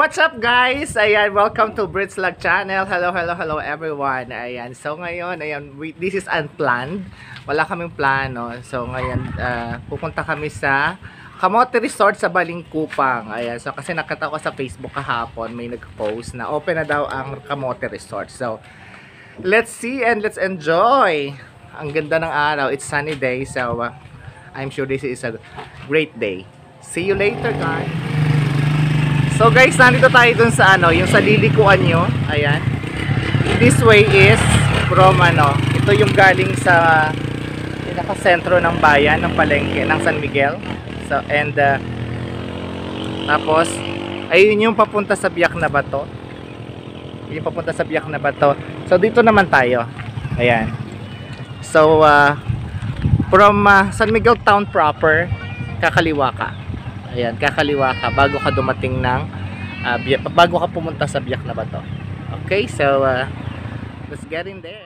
What's up guys? Ayan, welcome to Brits Vlog Channel. Hello everyone. Ayan, so ngayon, this is unplanned. Wala kaming plano. So ngayon, pupunta kami sa Kamote Resort sa Balingkupang. Ayan, so kasi nakita ko sa Facebook kahapon, may nag-post na open na daw ang Kamote Resort. So, let's see and let's enjoy. Ang ganda ng araw. It's sunny day. So, I'm sure this is a great day. See you later guys. So guys, nandito tayo dun sa yung sa lilikuan nyo. Ayan. This way is from ito yung galing sa pinaka-sentro ng bayan, ng palengke, ng San Miguel. So, and tapos, ayun yung papunta sa Biak na Bato. Yung papunta sa Biak na Bato. So, dito naman tayo. Ayan. So, from San Miguel Town proper, kakaliwa ka. Ayan, kakaliwa ka bago ka dumating ng bago ka pumunta sa Biak na Bato. Okay, so let's get in there.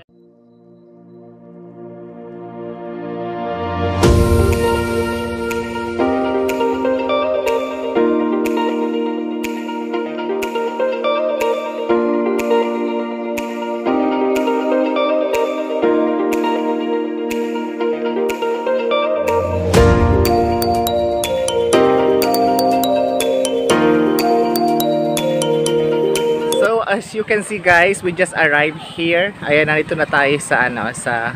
As you can see guys, we just arrived here. Ayan, nandito na tayo sa sa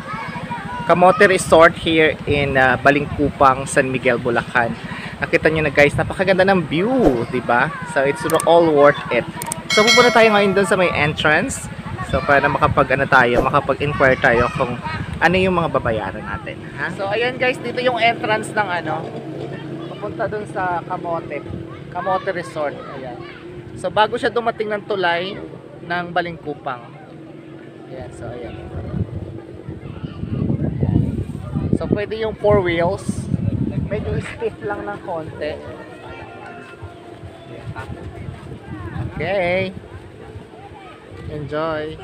Kamote Resort here in Balingkupang, San Miguel, Bulacan. Nakita niyo na guys, napakaganda ng view, 'di ba? So it's all worth it. So pupunta tayo ngayon doon sa may entrance. So para makapag-inquire tayo kung ano yung mga babayaran natin, ha? So ayan guys, dito yung entrance ng papunta doon sa Kamote Resort. Ayan. So bago siya dumating ng tulay ng Balingkupang. Ayan, so ayan. So pwede yung 4 wheels. Medyo stiff lang ng konti. Okay. Enjoy.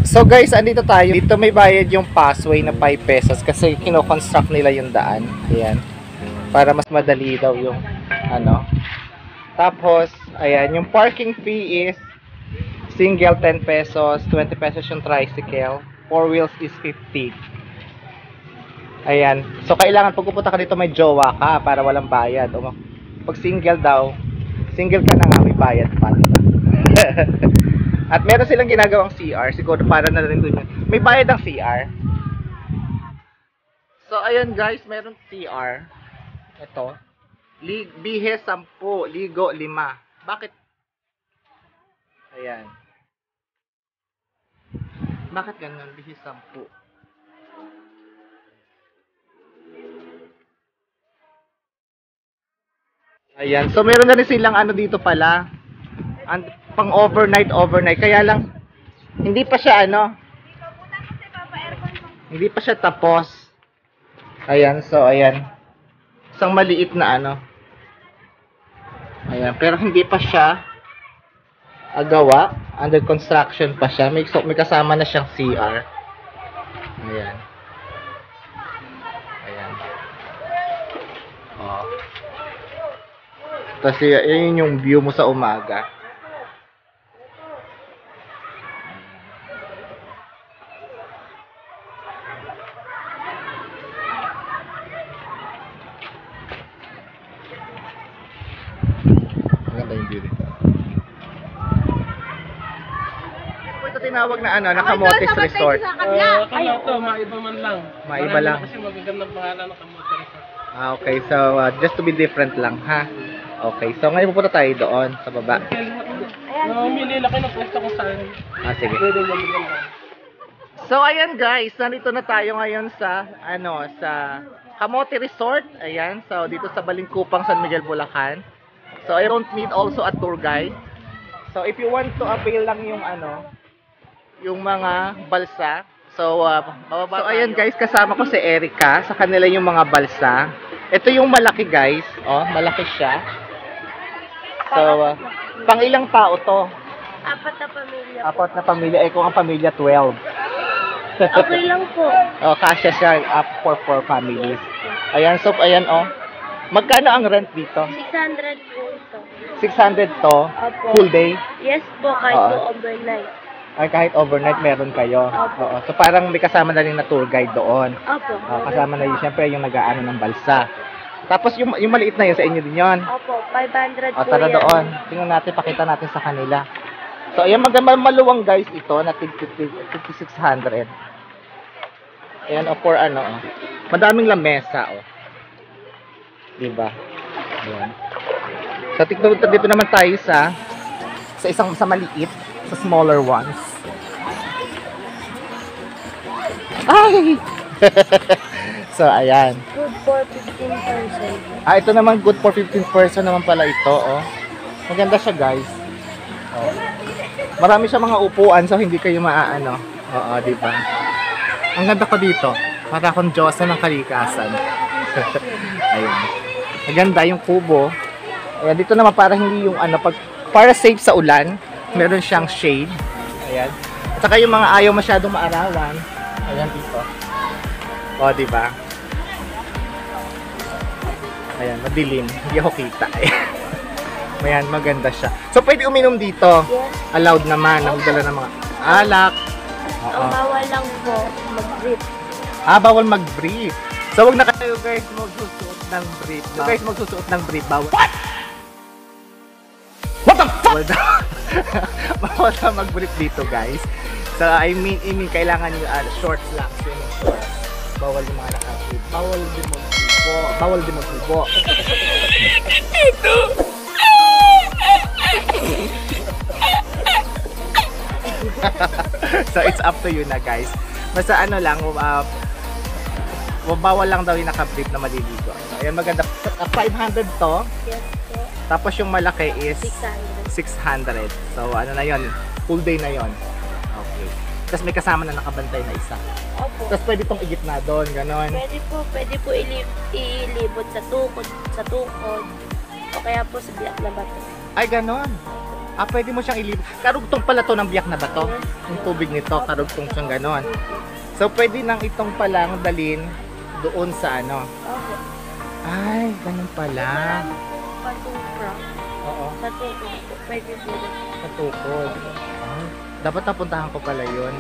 So guys, andito tayo. Dito may bayad yung passway na 5 pesos kasi kino-construct nila yung daan. Ayan. Para mas madali daw yung Tapos, ayan, yung parking fee is single 10 pesos, 20 pesos yung tricycle, 4 wheels is 50. Ayan. So, kailangan pag pupunta ka dito may jowa ka para walang bayad. O, pag single daw, single ka na nga, may bayad pa. At meron silang ginagawang CR, siguro para na rin dun yun. May bayad ang CR. So, ayan guys, meron CR. Ito. Bihe 10, ligo 5. Bakit? Ayan. Bakit ganun? Bihe 10. Ayan. So meron na rin silang dito pala. Pang overnight. Kaya lang hindi pa siya hindi pa siya tapos. Ayan. So ayan. Isang maliit na Ayan, pero hindi pa siya gawa. Under construction pa siya. May kasama na siyang CR. Ayan. Ayan. Oh. Tapos yun yung view mo sa umaga. Tinawag na Kamote Resort. Maiba man lang. Maiba lang. Kasi magagandang pangalan ng Kamote Resort. Okay, so just to be different lang, ha? Okay, so ngayon pupunta tayo doon sa baba. Mamili lang kayo ng pwesto kung saan. Sige. So ayan guys, nandito na tayo ngayon sa sa Kamote Resort. Ayan, so dito sa Balingkupang, San Miguel, Bulacan. So I don't need also a tour guide. So if you want to avail lang yung mga balsa. So, bababa. So, ayan guys, kasama ko si Erica. Sa kanila yung mga balsa. Ito yung malaki guys. Oh, malaki siya. So, pang ilang tao to? 4 na pamilya. 4 na pamilya. Kung ang pamilya, 12. Okay lang po. Oh, kasya siya for 4 families. Ayan, so, ayan oh. Magkano ang rent dito? 600 po ito. 600 to? Opo. Full day? Yes po, kahit Oo. po overnight. Ay, kahit overnight meron kayo? Opo. Oo. So, parang may kasama na rin na tour guide doon. Opo. Kasama na yun, syempre, yung nag-aano ng balsa. Tapos, yung maliit na yun, sa inyo din yun. Opo, 500 O, po tara yan. doon. Tingnan natin, pakita natin sa kanila. So, ayan, maluwang guys ito, na 5,600. Ayan, o, for ano, o. Madaming lamesa, o. Diba? Ayan. So, dito naman tayo sa maliit, sa smaller ones. Ay! So, ayan. Good for 15%. Ito naman, good for 15 person naman pala ito, oh. Maganda siya, guys. Oh. Marami siya mga upuan, so hindi kayo maaano. Oo, di ba? Ang ganda ko dito. Para akong Diyosa ng kalikasan. Ayun. Maganda yung kubo. Ayan, dito naman para hindi yung ano, para safe sa ulan, meron siyang shade. Ayan. At saka yung mga ayaw masyadong maarawan. Ayan dito. O, di ba? Ayan, madilim. Hindi ako kita. Ayan, maganda siya. So, pwede uminom dito. Yes. Allowed naman. Nagdala ng mga alak. Oo. Ang bawal lang po, mag-drip. Bawal mag-brief. So, wag na kayo guys magsusuot ng brief. So, guys magsusuot ng brief. Bawal. What the fuck? Bawal na mag-brief dito, guys. So, I mean, kailangan nyo shorts lang. Swimming shorts. Bawal yung mga naka-brief. Bawal din mag-bubo. Bawal din mag-bubo. So, it's up to you na, guys. Basta ano lang, bawal lang daw yung naka-brief na maliligo. So, ayan, maganda. 500 to. Yes po. Tapos yung malaki is 600. 600. So, ano na yon, full day na yon. Okay. Tapos may kasama na nakabantay na isa. Opo. Tapos pwede tong igitna doon, ganon. Pwede po ilibot sa tukod. O kaya po sa biyak na bato. Ay, ganon. Pwede mo siyang ilibot. Karugtong pala to ng biyak na bato. Yung tubig nito, karugtong siyang ganon. So, pwede nang itong palang dalin doon sa ano. Opo. Ay, ganun pala. Patupra. Oo, Sa tukod po. Pwede po. sa tukod. Ay, dapat napuntahan ko pala yun.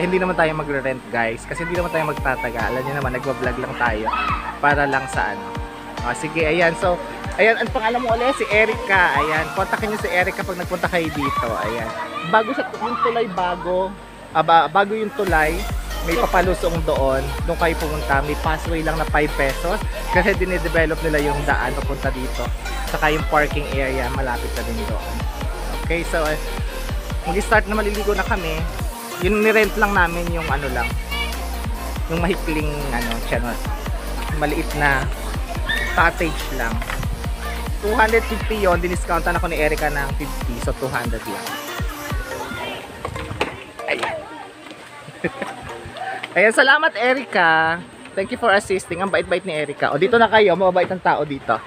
Hindi naman tayo magre-rent, guys. Kasi hindi naman tayo magtataga. Alam niyo naman, nagwa-vlog lang tayo. Para lang sa ano. Sige, ayan. So, ayan, ang pangalan mo ulit, si Erica. Ayan, kontakin niyo si Erica pag nagpunta kayo dito. Ayan. Bago sa yung tulay bago yung tulay, may papalusong doon. Doon kayo pumunta. May passway lang na 5 pesos. Kasi dinidevelop nila yung daan papunta dito. Saka yung parking area, malapit na din doon. Okay, so mag-start na maliligo na kami. Yung nirent lang namin yung ano lang. Yung mahikling channel. Maliit na cottage lang. 250 yon, diniscountan ako ni Erica ng 50, so 200 lang. Ayan. Ayan, salamat Erica. Thank you for assisting. Ang bait-bait ni Erica. O, dito na kayo, mababait ang tao dito.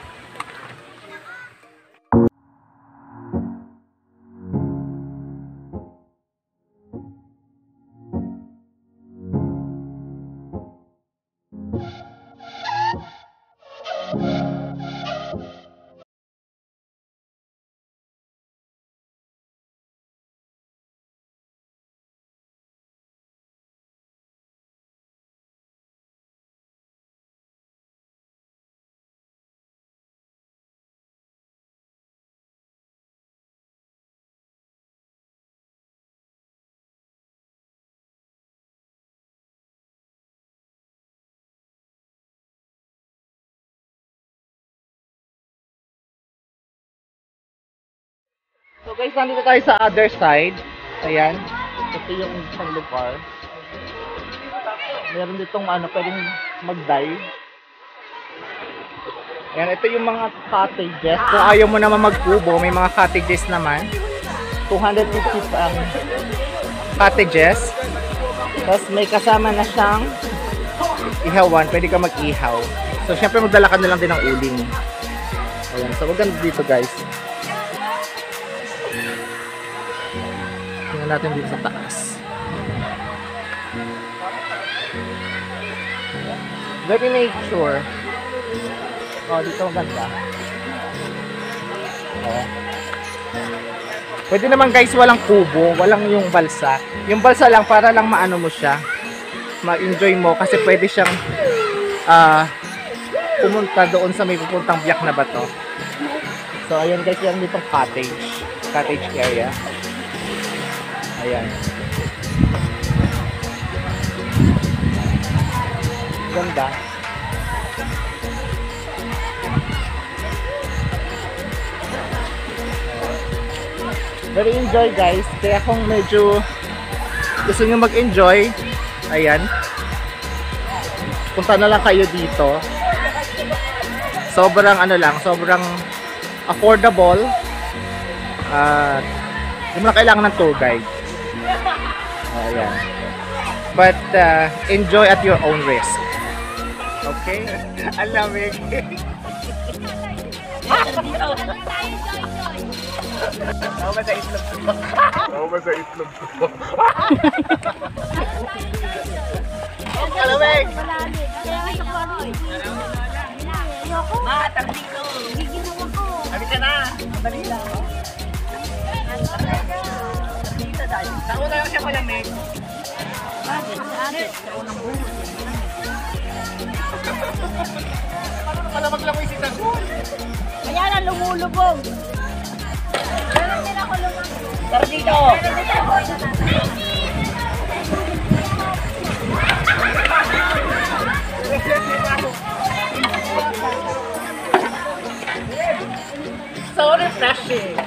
So guys, nandito tayo sa other side. Ayan. Ito yung isang lugar. Meron ditong pwedeng mag-dive. Ayan, ito yung mga cottages. Kung ayaw mo naman magkubo, may mga cottages naman. 250 pa ang cottages. Tapos may kasama na siyang ihawan. Pwede ka mag-ihaw. So syempre magdala ka na lang din ng uling. Ayan, so maganda dito guys. Tingnan natin dito sa taas. Let me make sure. Oh, dito ang ganda. Oh. Pwede naman guys, walang kubo, walang yung balsa. Yung balsa lang para lang maano mo siya. Ma-enjoy mo kasi pwede siyang pumunta doon sa may pupuntang biyak na bato. So ayan guys, yan ditong cottage area. Ayan. Ganda. Very enjoy guys. Kaya kung medyo gusto nyo mag-enjoy, ayan, punta na lang kayo dito. Sobrang ano lang, sobrang affordable. Hindi mo na kailangan ng tour guide. Ayan. But enjoy at your own risk. Okay? Ang lamig. Tama sa itlog ko. Tama sa itlog ko. Kalamig! Sabi ka na! Dali lang. Nauna lang siya malamig. Parang malamag lang mo yung sitagol. Kaya na lumulubog. Meron din ako lumang. Tara dito! So refreshing!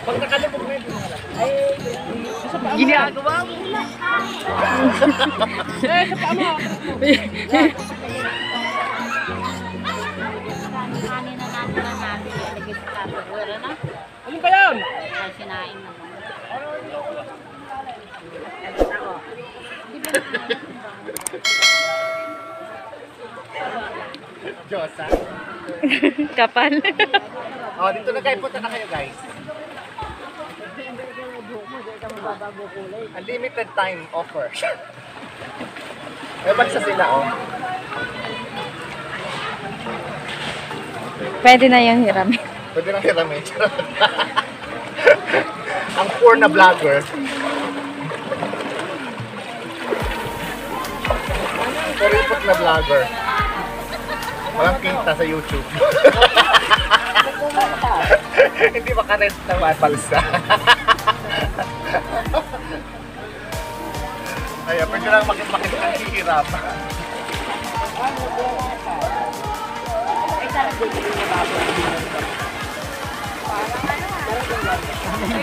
Pag nakalubog mo yung ay, ginagawa mo! Eh, sa paa mo! Kanina natin na natin ilagay sa kapagura na. Ano ba yan? Ay, sinaing naman. Diyosa. Kapal. Oh, dito na kayo. Punta na kayo guys. Unlimited time offer. May bansa sila oh. Pwede na yung hiramin. Pwede nang hiramin. Ang poor na vlogger. Kuripot na vlogger. Walang kita sa YouTube. Hindi makarent na balsa. Ay, pwede lang makit-makit ang hihirap.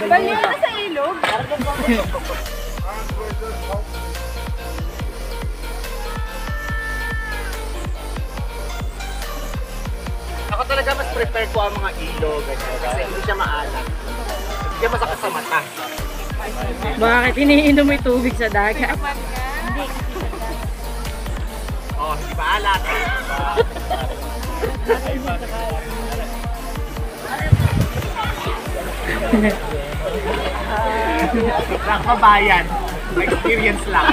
Baliw na sa ilog. Ako talaga mas prefer ko ang mga ilog ganyan, kasi hindi siya maalat. Hindi siya masakit sa mata. Bakit iniinom mo yung tubig sa dagat? Oh, hindi maalat. Lang kabayan. Experience lang.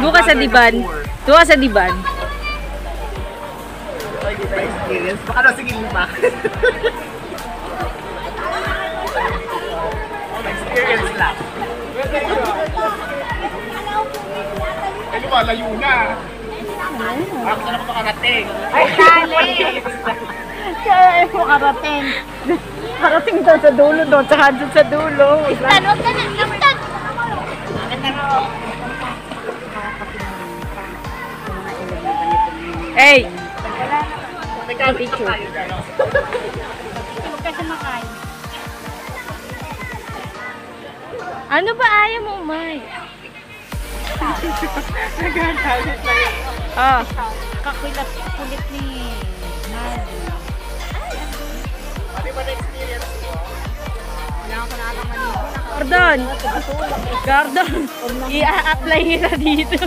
Doon ka sa diban. Doon ka sa diban. Experience. Baka daw sige lima. Experience lang. Ano ba? Layo na. Ako na ako makarating. Ay, tali! Kaya mo karating. Karating daw sa dulo doon. Tsaka doon sa dulo. Tanong ka na, kaptan! Hey! Picture. Huwag ka sumakay. Ano ba ayaw mo, May? Nagagalit na yun. Ah. Kakulat kulit ni Mari. Ano ba na-experience mo? Kailangan ko na ata maligo na. Gordon! Gordon! I-a-apply nila dito.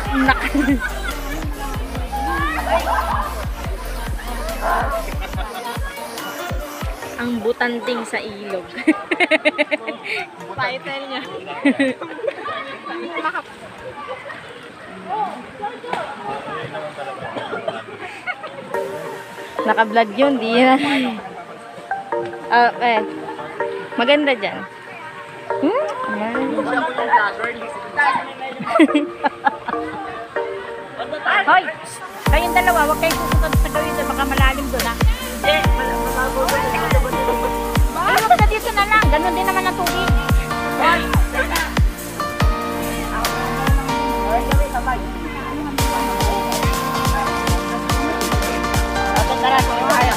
Nak. Ang butanding sa ilog. Title niya. Naka-vlog yun, di yan. Okay. Maganda dyan. Ayan. Hoy! Kayong dalawa, huwag kayong pupunta sa gawin doon. Baka malalim doon, ha? Ayun na dito na lang. Ganon din naman ang tubig. Tara, tayo.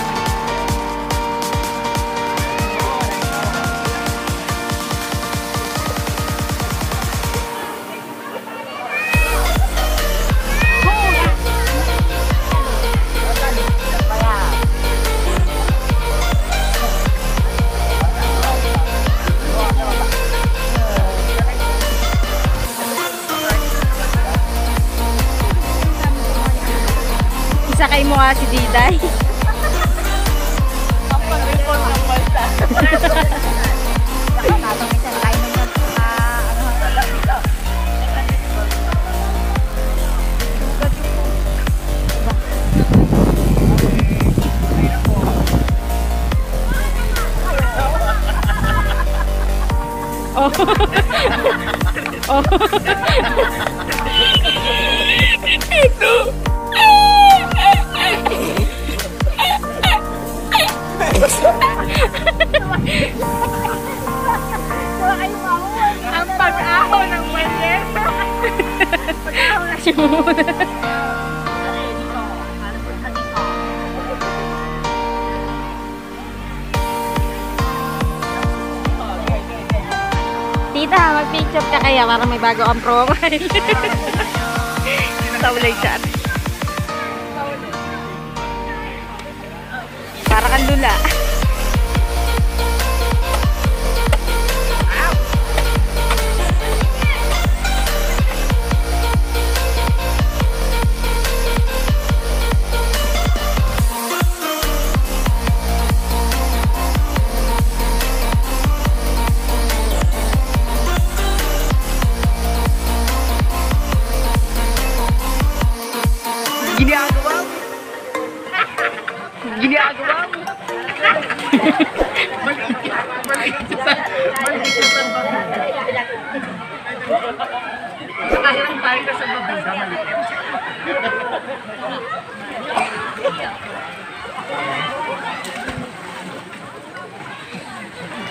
Isakay mo nga si Diday. Ang pag-aho ng mayer. Tita, mag-picture ka kaya para may bago kang profile. Taulay chat. Para kang lula. Ginagawa mo. Nakahirang tayo ka sa mabanda, maliit.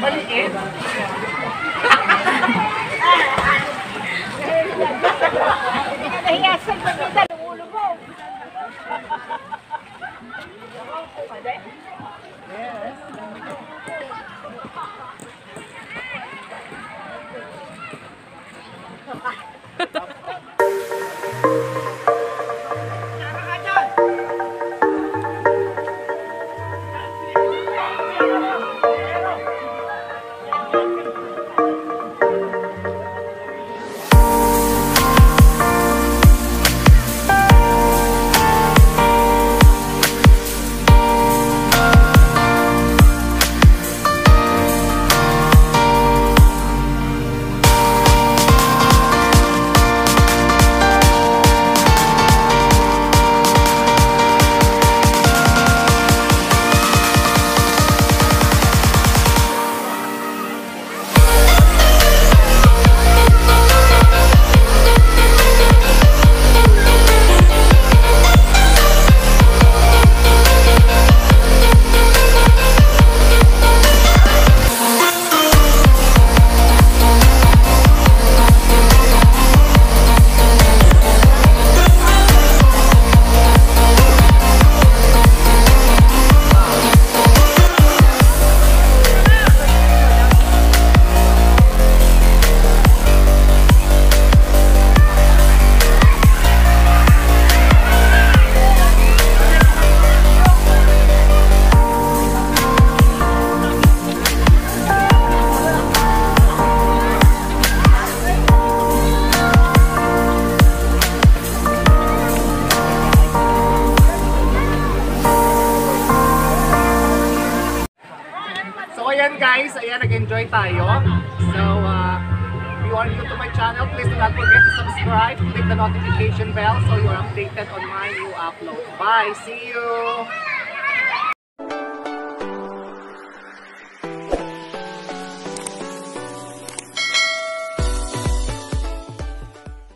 Maliit? Nahiyasan pa kita ng ulo mo. ayan guys, ayan, nag-enjoy tayo. So, if you are new to my channel, please do not forget to subscribe, click the notification bell so you're updated on my new upload. Bye! See you!